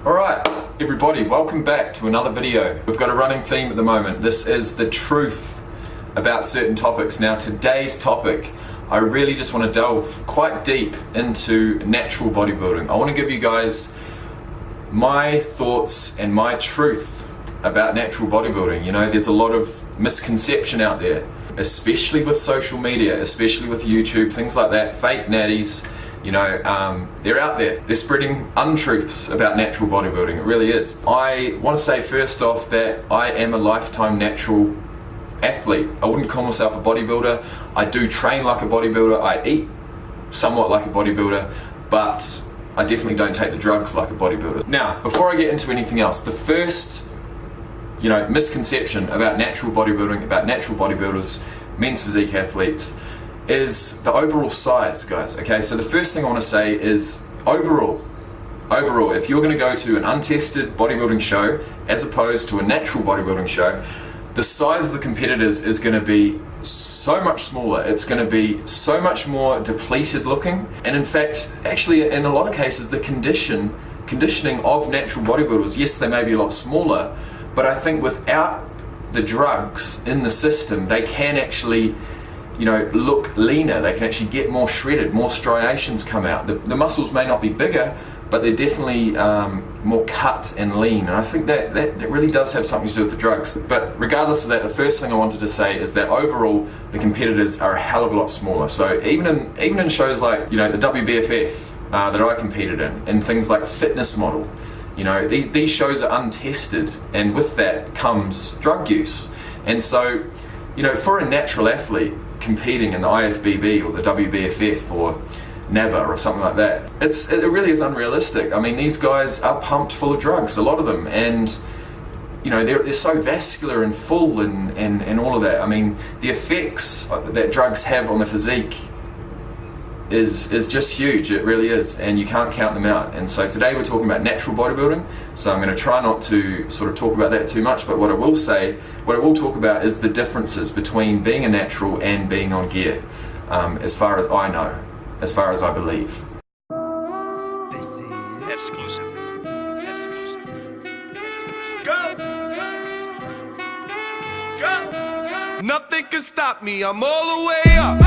Alright, everybody, welcome back to another video. We've got a running theme at the moment. This is the truth about certain topics. Now, today's topic, I really just want to delve quite deep into natural bodybuilding. I want to give you guys my thoughts and my truth about natural bodybuilding. You know, there's a lot of misconception out there, especially with social media, especially with YouTube, things like that, fake natties. You know, they're out there. They're spreading untruths about natural bodybuilding. It really is. I want to say first off that I am a lifetime natural athlete. I wouldn't call myself a bodybuilder. I do train like a bodybuilder. I eat somewhat like a bodybuilder, but I definitely don't take the drugs like a bodybuilder. Now, before I get into anything else, the first, misconception about natural bodybuilding, about natural bodybuilders, men's physique athletes, is the overall size, guys. Okay, so the first thing I want to say is overall, if you're going to go to an untested bodybuilding show as opposed to a natural bodybuilding show, the size of the competitors is going to be so much smaller. It's going to be so much more depleted looking, and in fact, actually in a lot of cases, the conditioning of natural bodybuilders, yes, they may be a lot smaller, but I think without the drugs in the system, they can actually look leaner. They can actually get more shredded, more striations come out. The muscles may not be bigger, but they're definitely more cut and lean. And I think that really does have something to do with the drugs. But regardless of that, the first thing I wanted to say is that overall, the competitors are a hell of a lot smaller. So even in shows like, the WBFF that I competed in things like Fitness Model, these shows are untested, and with that comes drug use. And so, for a natural athlete competing in the IFBB or the WBFF or NABBA or something like that, it really is unrealistic. I mean, these guys are pumped full of drugs, a lot of them, and they're so vascular and full and all of that. I mean, the effects that drugs have on the physique is just huge. It really is, and you can't count them out. And so today we're talking about natural bodybuilding, so I'm going to try not to sort of talk about that too much, but what I will talk about is the differences between being a natural and being on gear, as far as I know, as far as I believe. This is exclusive. Go! Nothing can stop me. I'm all the way up.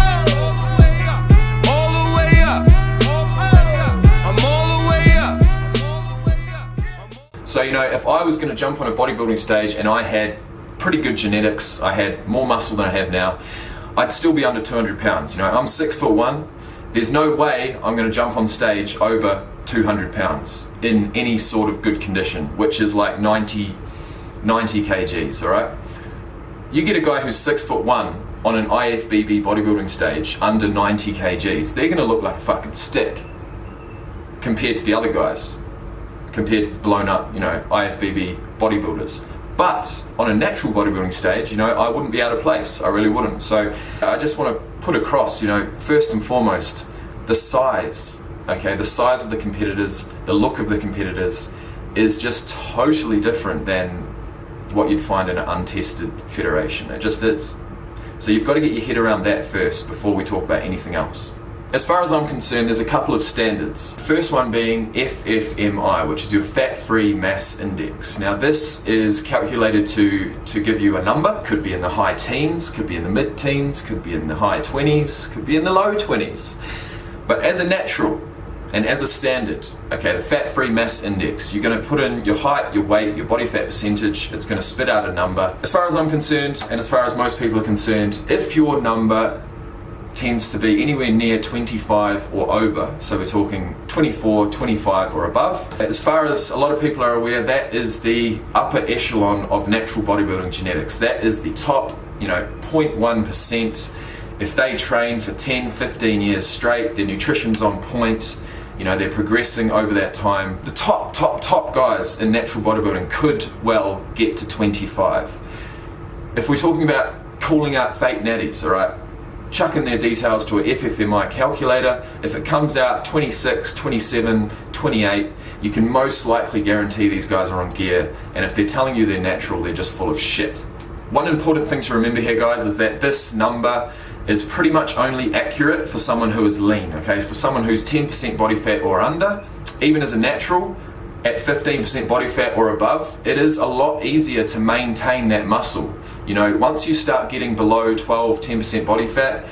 So, if I was going to jump on a bodybuilding stage and I had pretty good genetics, I had more muscle than I have now, I'd still be under 200 pounds. I'm 6'1". There's no way I'm going to jump on stage over 200 pounds in any sort of good condition, which is like 90 kgs, all right? You get a guy who's 6'1" on an IFBB bodybuilding stage under 90 kgs, they're going to look like a fucking stick compared to the other guys, compared to the blown up, IFBB bodybuilders. But on a natural bodybuilding stage, I wouldn't be out of place. I really wouldn't. So I just want to put across, first and foremost, the size, okay? The size of the competitors, the look of the competitors is just totally different than what you'd find in an untested federation. It just is. So you've got to get your head around that first before we talk about anything else. As far as I'm concerned, there's a couple of standards. First one being FFMI, which is your fat-free mass index. Now this is calculated to give you a number. Could be in the high teens, could be in the mid-teens, could be in the high 20s, could be in the low 20s. But as a natural and as a standard, okay, the fat-free mass index, you're going to put in your height, your weight, your body fat percentage, it's going to spit out a number. As far as I'm concerned, and as far as most people are concerned, if your number tends to be anywhere near 25 or over, so we're talking 24, 25 or above. As far as a lot of people are aware, that is the upper echelon of natural bodybuilding genetics. That is the top, 0.1%. If they train for 10, 15 years straight, their nutrition's on point, they're progressing over that time. The top guys in natural bodybuilding could well get to 25. If we're talking about calling out fake natties, all right, chuck in their details to a FFMI calculator. If it comes out 26, 27, 28, you can most likely guarantee these guys are on gear, and if they're telling you they're natural, they're just full of shit. One important thing to remember here, guys, is that this number is pretty much only accurate for someone who is lean, okay? So for someone who's 10% body fat or under, even as a natural, at 15% body fat or above, it is a lot easier to maintain that muscle. You know, once you start getting below 12, 10% body fat,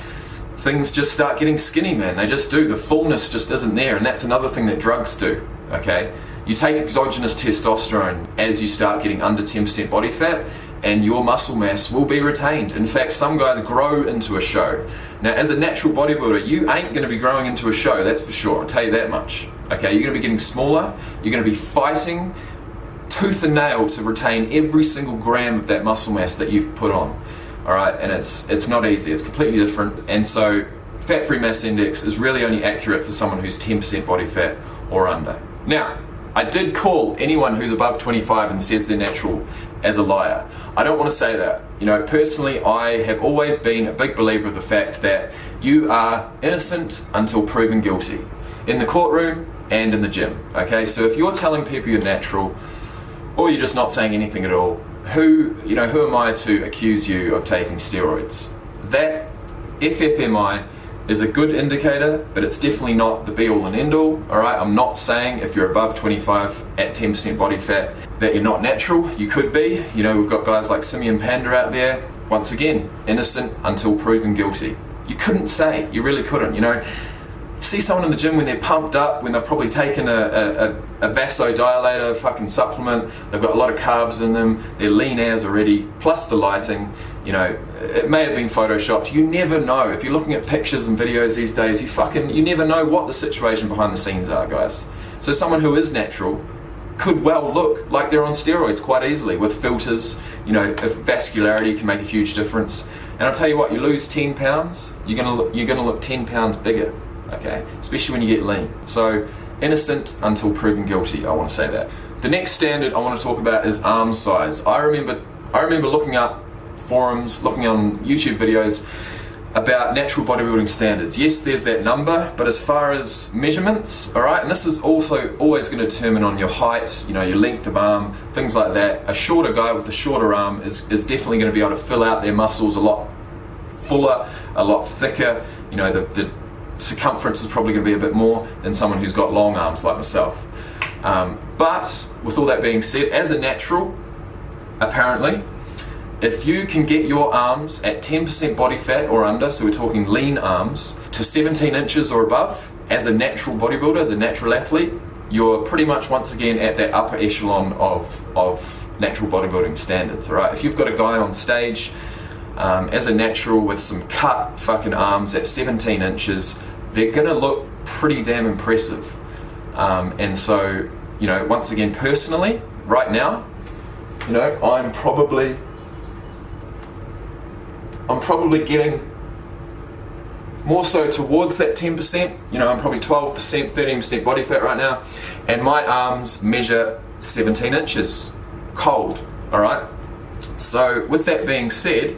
things just start getting skinny, man. They just do. The fullness just isn't there, and that's another thing that drugs do, okay? You take exogenous testosterone as you start getting under 10% body fat, and your muscle mass will be retained. In fact, some guys grow into a show. Now, as a natural bodybuilder, you ain't going to be growing into a show, that's for sure. I'll tell you that much. Okay, you're going to be getting smaller. You're going to be fighting tooth and nail to retain every single gram of that muscle mass that you've put on. All right, and it's not easy. It's completely different. And so, fat-free mass index is really only accurate for someone who's 10% body fat or under. Now, I did call anyone who's above 25 and says they're natural as a liar. I don't want to say that. You know, personally, I have always been a big believer of the fact that you are innocent until proven guilty. In the courtroom and in the gym, okay? So if you're telling people you're natural, or you're just not saying anything at all, who am I to accuse you of taking steroids? That FFMI is a good indicator, but it's definitely not the be-all and end-all, all right? I'm not saying if you're above 25 at 10% body fat that you're not natural. You could be. You know, we've got guys like Simeon Panda out there, once again, innocent until proven guilty. You couldn't say, you really couldn't, you know? See someone in the gym when they're pumped up, when they've probably taken a vasodilator fucking supplement, they've got a lot of carbs in them, they're lean as already, plus the lighting, you know, it may have been photoshopped. You never know. If you're looking at pictures and videos these days, you never know what the situation behind the scenes are, guys. So someone who is natural could well look like they're on steroids quite easily with filters. You know, if vascularity can make a huge difference. And I'll tell you what, you lose 10 pounds, you're gonna look 10 pounds bigger. Okay, especially when you get lean. So, innocent until proven guilty, I want to say that. The next standard I want to talk about is arm size. I remember looking up forums, looking on YouTube videos about natural bodybuilding standards. Yes, there's that number, but as far as measurements, all right, and this is also always going to determine on your height, you know, your length of arm, things like that. A shorter guy with a shorter arm is definitely going to be able to fill out their muscles a lot fuller, a lot thicker. You know, the circumference is probably going to be a bit more than someone who's got long arms like myself. But with all that being said, as a natural, apparently, if you can get your arms at 10% body fat or under, so we're talking lean arms, to 17 inches or above, as a natural bodybuilder, as a natural athlete, you're pretty much once again at that upper echelon of natural bodybuilding standards, all right? If you've got a guy on stage as a natural with some cut fucking arms at 17 inches, they're gonna look pretty damn impressive. And so, you know, once again, personally, right now, you know, I'm probably getting more so towards that 10%. You know, I'm probably 12%, 13% body fat right now, and my arms measure 17 inches, cold, all right? So with that being said,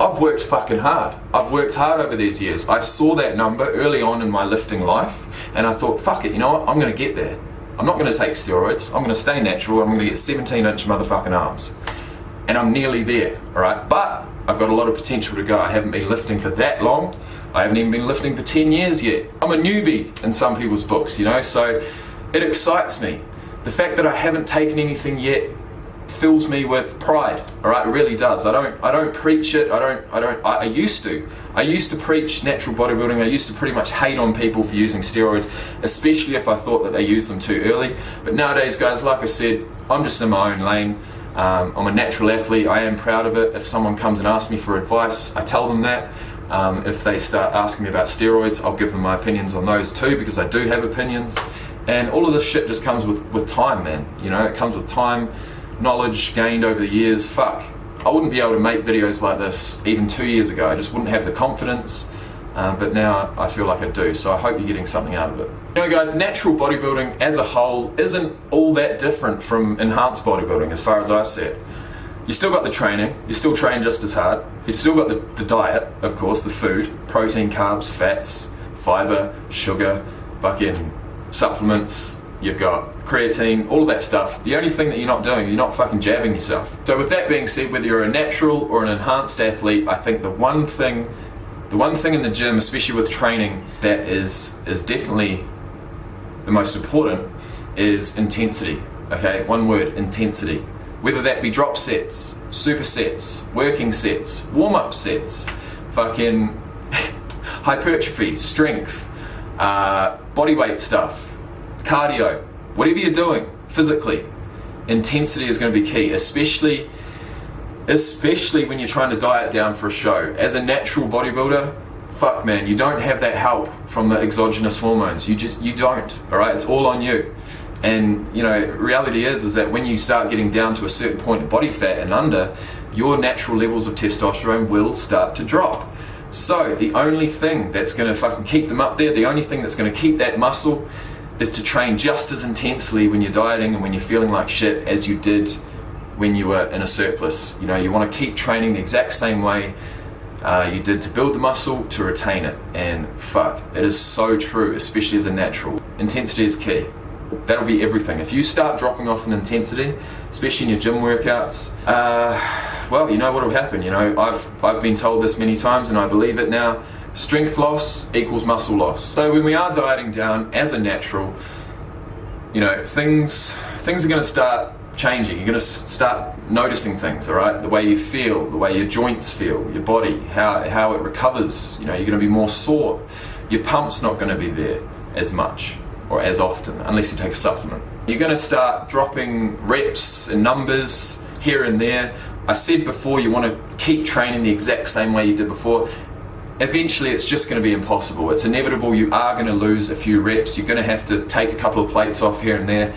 I've worked fucking hard. I've worked hard over these years. I saw that number early on in my lifting life, and I thought, fuck it, you know what, I'm gonna get there. I'm not gonna take steroids, I'm gonna stay natural, I'm gonna get 17-inch motherfucking arms. And I'm nearly there, all right? But I've got a lot of potential to go. I haven't been lifting for that long. I haven't even been lifting for 10 years yet. I'm a newbie in some people's books, you know, so it excites me. The fact that I haven't taken anything yet fills me with pride, all right? It really does. I don't preach it. I used to preach natural bodybuilding. I used to pretty much hate on people for using steroids, especially if I thought that they used them too early. But nowadays, guys, like I said, I'm just in my own lane. I'm a natural athlete. I am proud of it. If someone comes and asks me for advice, I tell them that. If they start asking me about steroids, I'll give them my opinions on those too, because I do have opinions. And all of this shit just comes with time, man. You know, it comes with time, knowledge gained over the years. Fuck, I wouldn't be able to make videos like this even 2 years ago. I just wouldn't have the confidence. But now I feel like I do, so I hope you're getting something out of it. You know, guys, natural bodybuilding as a whole isn't all that different from enhanced bodybuilding as far as I see it. You still got the training, you still train just as hard, you still got the diet, of course, the food, protein, carbs, fats, fiber, sugar, fucking supplements, you've got creatine, all of that stuff. The only thing that you're not doing, you're not fucking jabbing yourself. So with that being said, whether you're a natural or an enhanced athlete, I think the one thing in the gym, especially with training, that is definitely the most important, is intensity. Okay, one word, intensity. Whether that be drop sets, supersets, working sets, warm-up sets, fucking hypertrophy, strength, bodyweight stuff, cardio, whatever you're doing physically, intensity is going to be key, especially when you're trying to diet down for a show. As a natural bodybuilder, fuck man, you don't have that help from the exogenous hormones. You don't, all right? It's all on you. And you know, reality is that when you start getting down to a certain point of body fat and under, your natural levels of testosterone will start to drop. So the only thing that's going to fucking keep them up there, the only thing that's going to keep that muscle, is to train just as intensely when you're dieting and when you're feeling like shit as you did when you were in a surplus. You know, you want to keep training the exact same way you did to build the muscle, to retain it. And fuck, it is so true, especially as a natural. Intensity is key. That'll be everything. If you start dropping off in intensity, especially in your gym workouts, well, you know what will happen. You know, I've been told this many times and I believe it now. Strength loss equals muscle loss. So when we are dieting down as a natural, you know, things are going to start changing. You're going to start noticing things, all right? The way you feel, the way your joints feel, your body, how it recovers. You know, you're going to be more sore. Your pump's not going to be there as much or as often unless you take a supplement. You're going to start dropping reps and numbers here and there. I said before, you want to keep training the exact same way you did before. Eventually it's just going to be impossible. It's inevitable. You are going to lose a few reps. You're going to have to take a couple of plates off here and there.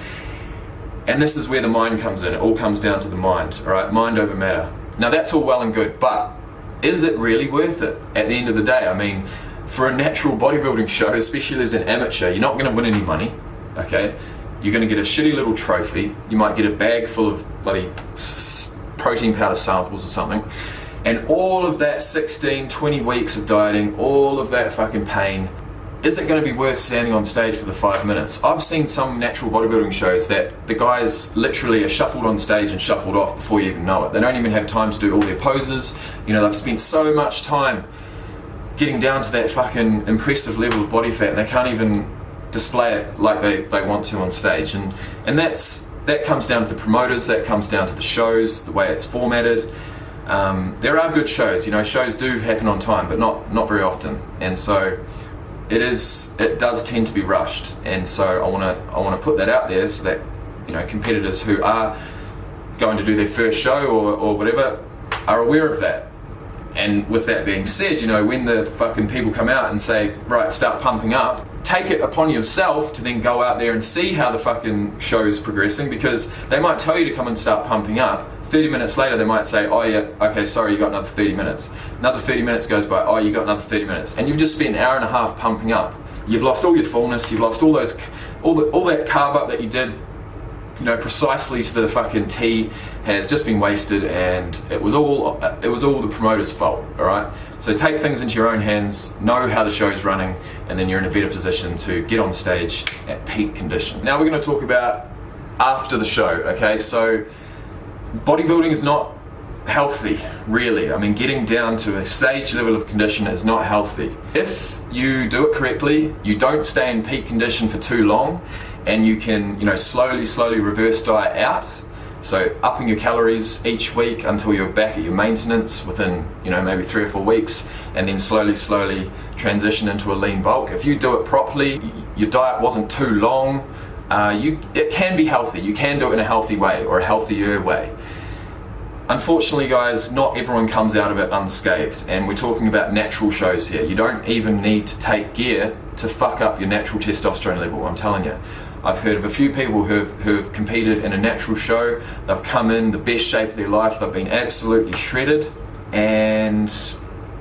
And this is where the mind comes in. It all comes down to the mind, all right? Mind over matter. Now that's all well and good, but is it really worth it at the end of the day? I mean, for a natural bodybuilding show, especially as an amateur, you're not going to win any money, okay? You're going to get a shitty little trophy. You might get a bag full of bloody protein powder samples or something. And all of that 16, 20 weeks of dieting, all of that fucking pain, is it going to be worth standing on stage for the 5 minutes? I've seen some natural bodybuilding shows that the guys literally are shuffled on stage and shuffled off before you even know it. They don't even have time to do all their poses. You know, they've spent so much time getting down to that fucking impressive level of body fat and they can't even display it like they want to on stage. And that comes down to the promoters, that comes down to the shows, the way it's formatted. There are good shows, you know, shows do happen on time, but not very often. And so it does tend to be rushed. And so I want to put that out there so that, you know, competitors who are going to do their first show or whatever are aware of that. And with that being said, you know, when the fucking people come out and say, right, start pumping up, take it upon yourself to then go out there and see how the fucking show's progressing, because they might tell you to come and start pumping up. 30 minutes later, they might say, oh yeah, okay, sorry, you got another 30 minutes. Another 30 minutes goes by, oh, you got another 30 minutes. And you've just spent an hour and a half pumping up. You've lost all your fullness, you've lost all that carb up that you did, you know, precisely to the fucking T, has just been wasted, and it was all the promoter's fault, all right? So take things into your own hands, know how the show's running, and then you're in a better position to get on stage at peak condition. Now we're going to talk about after the show, okay? So bodybuilding is not healthy, really. I mean, getting down to a stage level of condition is not healthy. If you do it correctly, you don't stay in peak condition for too long, and you can, you know, slowly reverse diet out. So upping your calories each week until you're back at your maintenance within, you know, maybe 3 or 4 weeks, and then slowly transition into a lean bulk. If you do it properly, your diet wasn't too long, it can be healthy. You can do it in a healthy way, or a healthier way. Unfortunately, guys, not everyone comes out of it unscathed, and we're talking about natural shows here. You don't even need to take gear to fuck up your natural testosterone level, I'm telling you. I've heard of a few people who've competed in a natural show. They've come in the best shape of their life. They've been absolutely shredded, and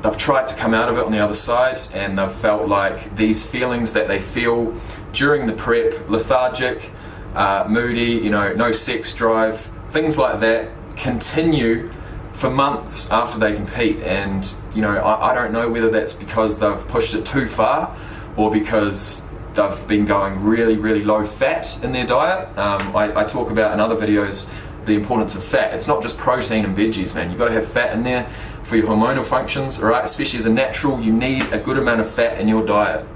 they've tried to come out of it on the other side, and they've felt like these feelings that they feel during the prep, lethargic, moody, you know, no sex drive, things like that, continue for months after they compete. And you know, I don't know whether that's because they've pushed it too far, or because they've been going really low fat in their diet. I talk about in other videos the importance of fat. It's not just protein and veggies, man. You've got to have fat in there for your hormonal functions, all right? Especially as a natural, you need a good amount of fat in your diet.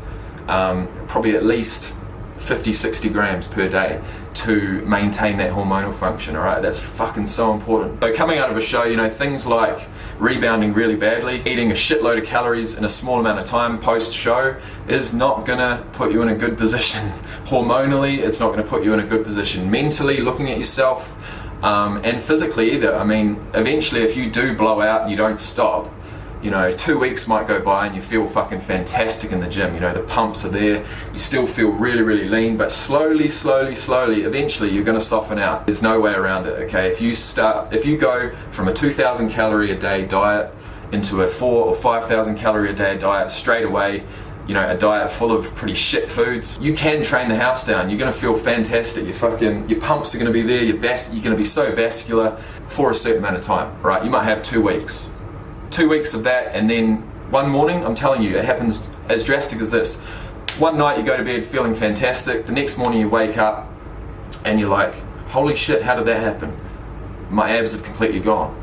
Probably at least 50, 60 grams per day to maintain that hormonal function, all right? That's fucking so important. So coming out of a show, you know, things like rebounding really badly, eating a shitload of calories in a small amount of time post-show is not gonna put you in a good position hormonally. It's not gonna put you in a good position mentally, looking at yourself, and physically either. I mean, eventually if you do blow out and you don't stop, you know, 2 weeks might go by and you feel fucking fantastic in the gym. You know, the pumps are there, you still feel really, really lean, but slowly, eventually you're gonna soften out. There's no way around it, okay? If you go from a 2,000 calorie a day diet into a 4,000 or 5,000 calorie a day diet straight away, you know, a diet full of pretty shit foods, you can train the house down. You're gonna feel fantastic. Your pumps are gonna be there, you're gonna be so vascular for a certain amount of time, right? You might have 2 weeks. 2 weeks of that, and then one morning, I'm telling you, it happens as drastic as this. One night you go to bed feeling fantastic, the next morning you wake up and you're like, holy shit, how did that happen? My abs have completely gone.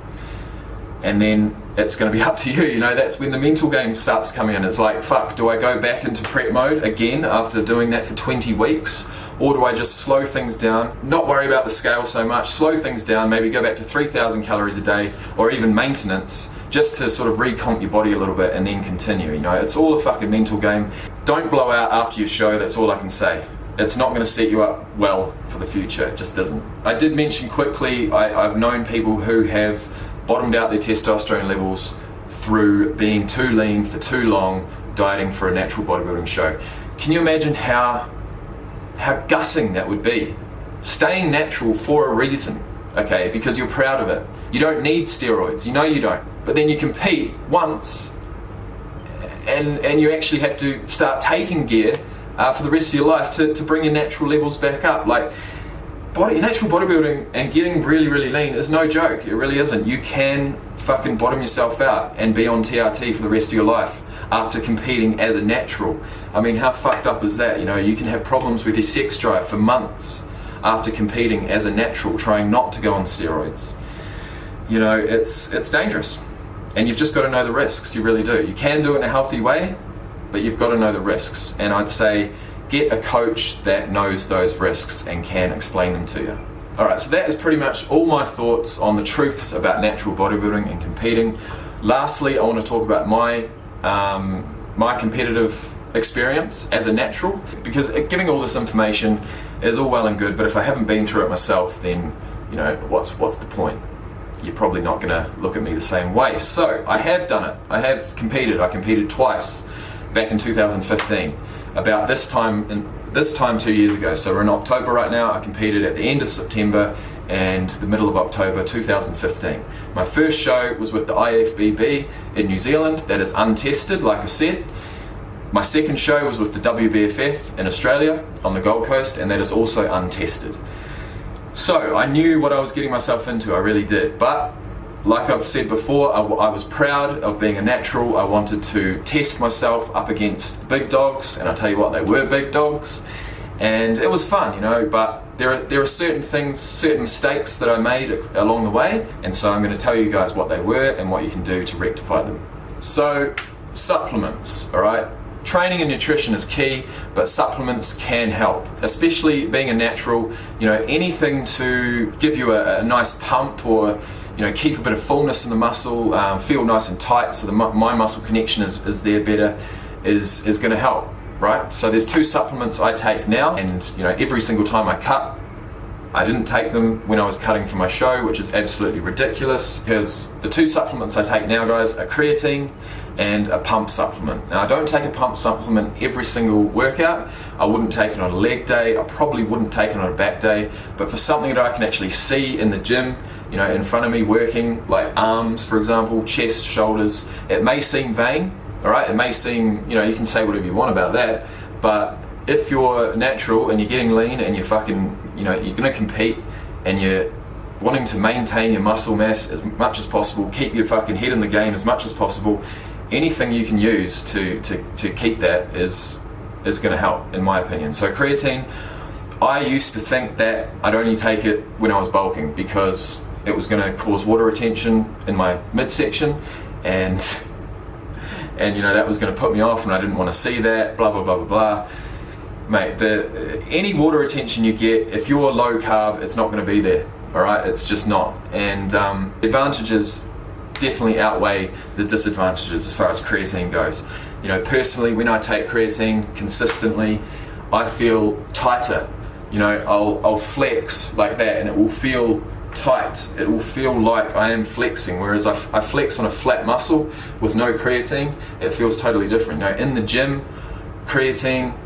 And then it's going to be up to you, you know, that's when the mental game starts coming in. It's like, fuck, do I go back into prep mode again after doing that for 20 weeks? Or do I just slow things down, not worry about the scale so much, slow things down, maybe go back to 3,000 calories a day, or even maintenance, just to sort of recomp your body a little bit and then continue, you know. It's all a fucking mental game. Don't blow out after your show, that's all I can say. It's not going to set you up well for the future, it just doesn't. I did mention quickly, I've known people who have bottomed out their testosterone levels through being too lean for too long, dieting for a natural bodybuilding show. Can you imagine how gutting that would be? Staying natural for a reason, okay, because you're proud of it. You don't need steroids, you know you don't. But then you compete once and you actually have to start taking gear for the rest of your life to bring your natural levels back up. Like, natural bodybuilding and getting really, really lean is no joke. It really isn't. You can fucking bottom yourself out and be on TRT for the rest of your life after competing as a natural. I mean, how fucked up is that? You know, you can have problems with your sex drive for months after competing as a natural, trying not to go on steroids. You know, it's dangerous. And you've just got to know the risks, you really do. You can do it in a healthy way, but you've got to know the risks. And I'd say get a coach that knows those risks and can explain them to you. Alright, so that is pretty much all my thoughts on the truths about natural bodybuilding and competing. Lastly, I want to talk about my competitive experience as a natural, because giving all this information is all well and good, but if I haven't been through it myself, then, you know, what's the point? You're probably not going to look at me the same way. So I have done it. I have competed. I competed twice back in 2015. About this time 2 years ago. So we're in October right now. I competed at the end of September and the middle of October 2015. My first show was with the IFBB in New Zealand. That is untested, like I said. My second show was with the WBFF in Australia on the Gold Coast, and that is also untested. So I knew what I was getting myself into, I really did. But like I've said before, I was proud of being a natural. I wanted to test myself up against the big dogs, and I'll tell you what, they were big dogs. And it was fun, you know, but there are certain things, certain mistakes that I made along the way, and so I'm going to tell you guys what they were and what you can do to rectify them. So, supplements, alright? Training and nutrition is key, but supplements can help, especially being a natural. You know, anything to give you a nice pump, or, you know, keep a bit of fullness in the muscle, feel nice and tight so my muscle connection is there better, is going to help, right? So there's 2 supplements I take now, and, you know, every single time I cut, I didn't take them when I was cutting for my show, which is absolutely ridiculous, because the 2 supplements I take now, guys, are creatine and a pump supplement. Now, I don't take a pump supplement every single workout. I wouldn't take it on a leg day. I probably wouldn't take it on a back day, but for something that I can actually see in the gym, you know, in front of me working, like arms, for example, chest, shoulders, it may seem vain, all right? It may seem, you know, you can say whatever you want about that, but if you're natural and you're getting lean and you're fucking, you know, you're gonna compete and you're wanting to maintain your muscle mass as much as possible, keep your fucking head in the game as much as possible, anything you can use to keep that is going to help, in my opinion. So creatine, I used to think that I'd only take it when I was bulking because it was going to cause water retention in my midsection, and you know, that was going to put me off and I didn't want to see that, blah blah blah blah blah. mate, any water retention you get, if you're low carb, it's not going to be there. All right, it's just not. And advantages definitely outweigh the disadvantages as far as creatine goes. You know, personally, when I take creatine consistently, I feel tighter. You know, I'll flex like that, and it will feel tight. It will feel like I am flexing. Whereas I flex on a flat muscle with no creatine, it feels totally different. You know, in the gym, creatine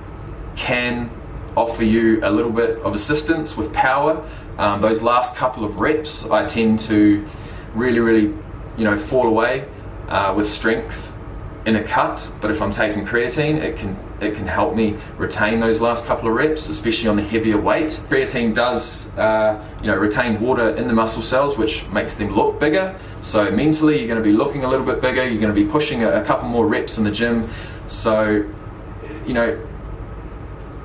can offer you a little bit of assistance with power. Those last couple of reps, I tend to really, you know, fall away with strength in a cut. But if I'm taking creatine, it can help me retain those last couple of reps, especially on the heavier weight. Creatine does, you know, retain water in the muscle cells, which makes them look bigger. So mentally, you're going to be looking a little bit bigger. You're going to be pushing a couple more reps in the gym. So, you know,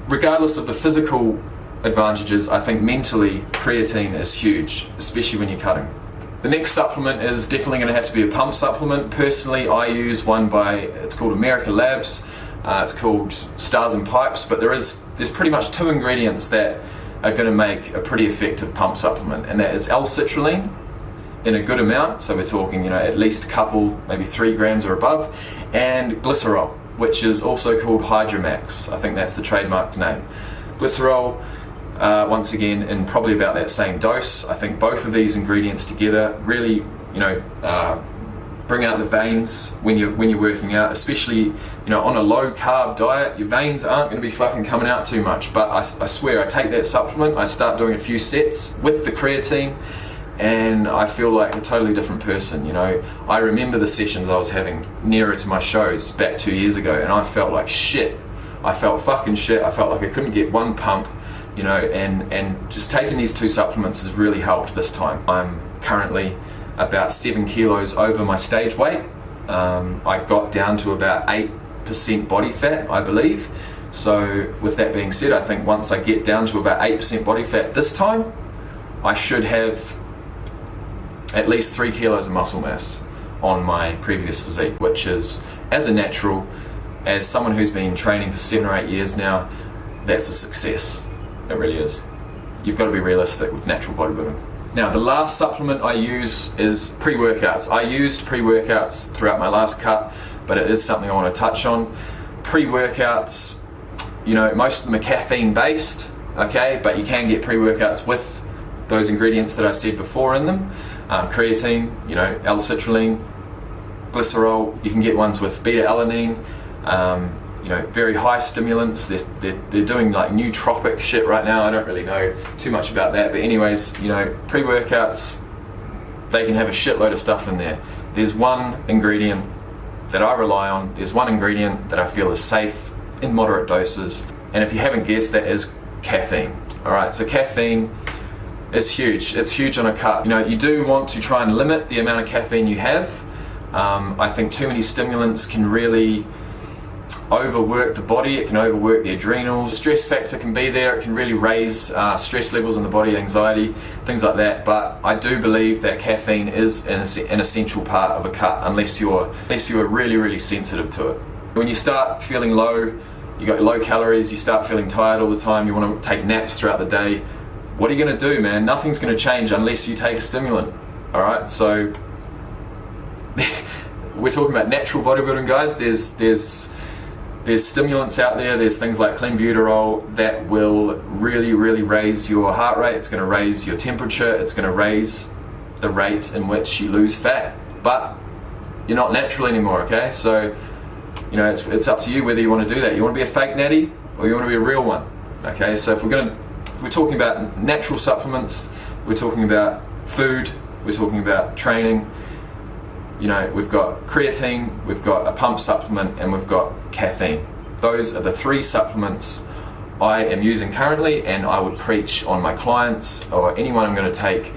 regardless of the physical advantages, I think mentally creatine is huge, especially when you're cutting. The next supplement is definitely going to have to be a pump supplement. Personally, I use one it's called America Labs. It's called Stars and Pipes, but there's pretty much 2 ingredients that are going to make a pretty effective pump supplement, and that is L-citrulline in a good amount. So we're talking, you know, at least a couple, maybe 3 grams or above, and glycerol, which is also called Hydromax. I think that's the trademarked name. Glycerol, once again, in probably about that same dose. I think both of these ingredients together really, you know, bring out the veins when you're working out, especially, you know, on a low carb diet. Your veins aren't going to be fucking coming out too much. But I swear, I take that supplement, I start doing a few sets with the creatine, and I feel like a totally different person. You know, I remember the sessions I was having nearer to my shows back 2 years ago, and I felt like shit. I felt fucking shit. I felt like I couldn't get one pump, you know, and just taking these 2 supplements has really helped this time. I'm currently about 7 kilos over my stage weight. I got down to about 8% body fat, I believe. So with that being said, I think once I get down to about 8% body fat this time, I should have at least 3 kilos of muscle mass on my previous physique, which is, as a natural, as someone who's been training for 7 or 8 years now, that's a success. It really is. You've got to be realistic with natural bodybuilding. Now, the last supplement I use is pre-workouts. I used pre-workouts throughout my last cut, but it is something I want to touch on. Pre-workouts, you know, most of them are caffeine based, okay, but you can get pre-workouts with those ingredients that I said before in them. Creatine, you know, L-citrulline, glycerol. You can get ones with beta-alanine, you know, very high stimulants. They're doing like nootropic shit right now. I don't really know too much about that, but anyways, you know, pre-workouts, they can have a shitload of stuff in there. There's one ingredient that I rely on. There's one ingredient that I feel is safe in moderate doses, and if you haven't guessed, that is caffeine. All right, so caffeine is huge. It's huge on a cut. You know, you do want to try and limit the amount of caffeine you have. I think too many stimulants can really overwork the body. It can overwork the adrenals. Stress factor can be there. It can really raise stress levels in the body, anxiety, things like that. But I do believe that caffeine is an essential part of a cut, unless you're really sensitive to it. When you start feeling low, you got low calories, you start feeling tired all the time, you want to take naps throughout the day, what are you going to do, man? Nothing's going to change unless you take a stimulant. All right, so we're talking about natural bodybuilding, guys. There's stimulants out there. There's things like clenbuterol that will really raise your heart rate. It's going to raise your temperature. It's going to raise the rate in which you lose fat. But you're not natural anymore, okay? So, you know, it's up to you whether you want to do that. You want to be a fake natty or you want to be a real one, okay? So if we're talking about natural supplements, we're talking about food, we're talking about training. You know, we've got creatine, we've got a pump supplement, and we've got caffeine. Those are the 3 supplements I am using currently, and I would preach on my clients or anyone I'm going to take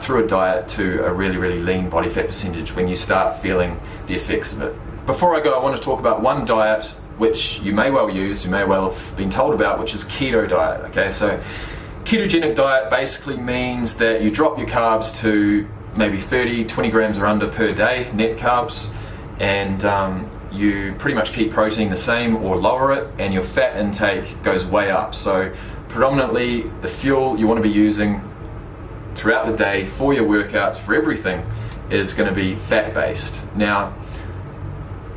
through a diet to a really lean body fat percentage when you start feeling the effects of it. Before I go, I want to talk about one diet which you may well use, you may well have been told about, which is keto diet. Okay, so ketogenic diet basically means that you drop your carbs to maybe 20 grams or under per day, net carbs, and you pretty much keep protein the same or lower it, and your fat intake goes way up. So predominantly the fuel you want to be using throughout the day for your workouts, for everything, is going to be fat based. Now,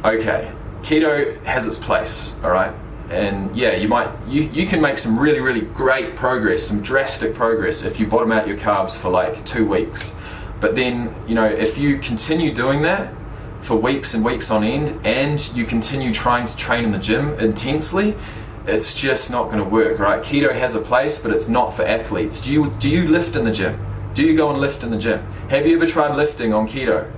okay, keto has its place, all right? And yeah, you can make some really great progress, some drastic progress if you bottom out your carbs for like 2 weeks. But then, you know, if you continue doing that for weeks and weeks on end, and you continue trying to train in the gym intensely, it's just not going to work, right? Keto has a place, but it's not for athletes. Do you lift in the gym? Do you go and lift in the gym? Have you ever tried lifting on keto?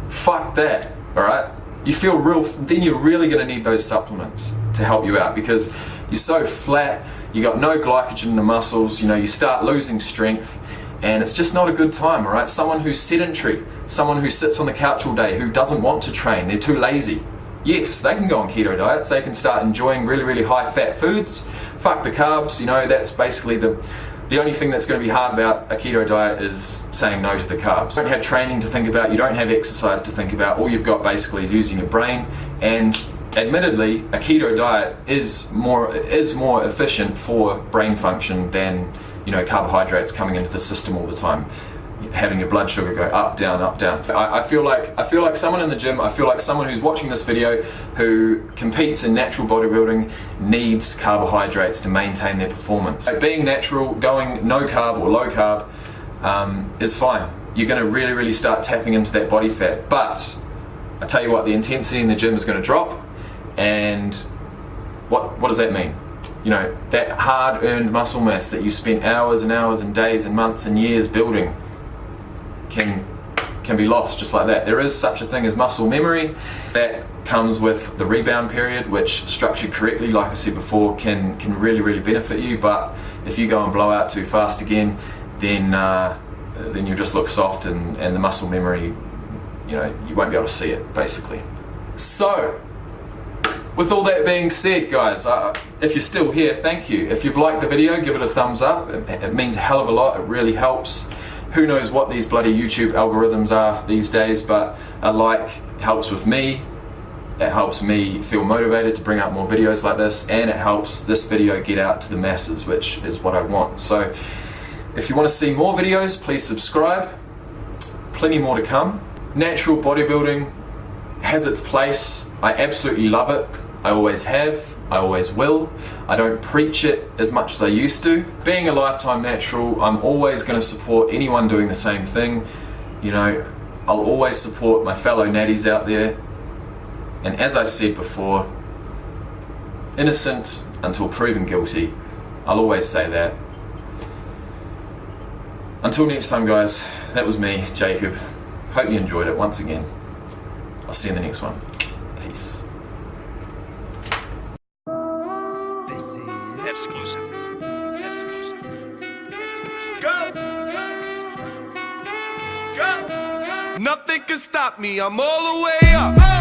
Fuck that, all right? You feel then you're really going to need those supplements to help you out, because you're so flat, you got no glycogen in the muscles, you know, you start losing strength, and it's just not a good time, all right? Someone who's sedentary, someone who sits on the couch all day, who doesn't want to train, they're too lazy. Yes, they can go on keto diets, they can start enjoying really high fat foods, fuck the carbs, you know, that's basically the only thing that's going to be hard about a keto diet is saying no to the carbs. You don't have training to think about, you don't have exercise to think about, all you've got basically is using your brain, and admittedly, a keto diet is more efficient for brain function than, you know, carbohydrates coming into the system all the time, having your blood sugar go up, down, up, down. I feel like someone in the gym, I feel like someone who's watching this video who competes in natural bodybuilding needs carbohydrates to maintain their performance. So being natural, going no carb or low carb is fine. You're going to really start tapping into that body fat, but I tell you what, the intensity in the gym is going to drop, and what does that mean? You know, that hard-earned muscle mass that you spent hours and hours and days and months and years building can be lost just like that. There is such a thing as muscle memory that comes with the rebound period, which structured correctly, like I said before, can really benefit you. But if you go and blow out too fast again, then you just look soft, and the muscle memory, you know, you won't be able to see it basically. So with all that being said, guys, if you're still here, thank you. If you've liked the video, give it a thumbs up. It means a hell of a lot. It really helps. Who knows what these bloody YouTube algorithms are these days, but a like helps with me. It helps me feel motivated to bring out more videos like this, and it helps this video get out to the masses, which is what I want. So if you want to see more videos, please subscribe. Plenty more to come. Natural bodybuilding has its place. I absolutely love it. I always have, I always will. I don't preach it as much as I used to. Being a lifetime natural, I'm always going to support anyone doing the same thing. You know, I'll always support my fellow natties out there. And as I said before, innocent until proven guilty. I'll always say that. Until next time, guys, that was me, Jacob. Hope you enjoyed it once again. I'll see you in the next one. Peace. Nothing can stop me, I'm all the way up.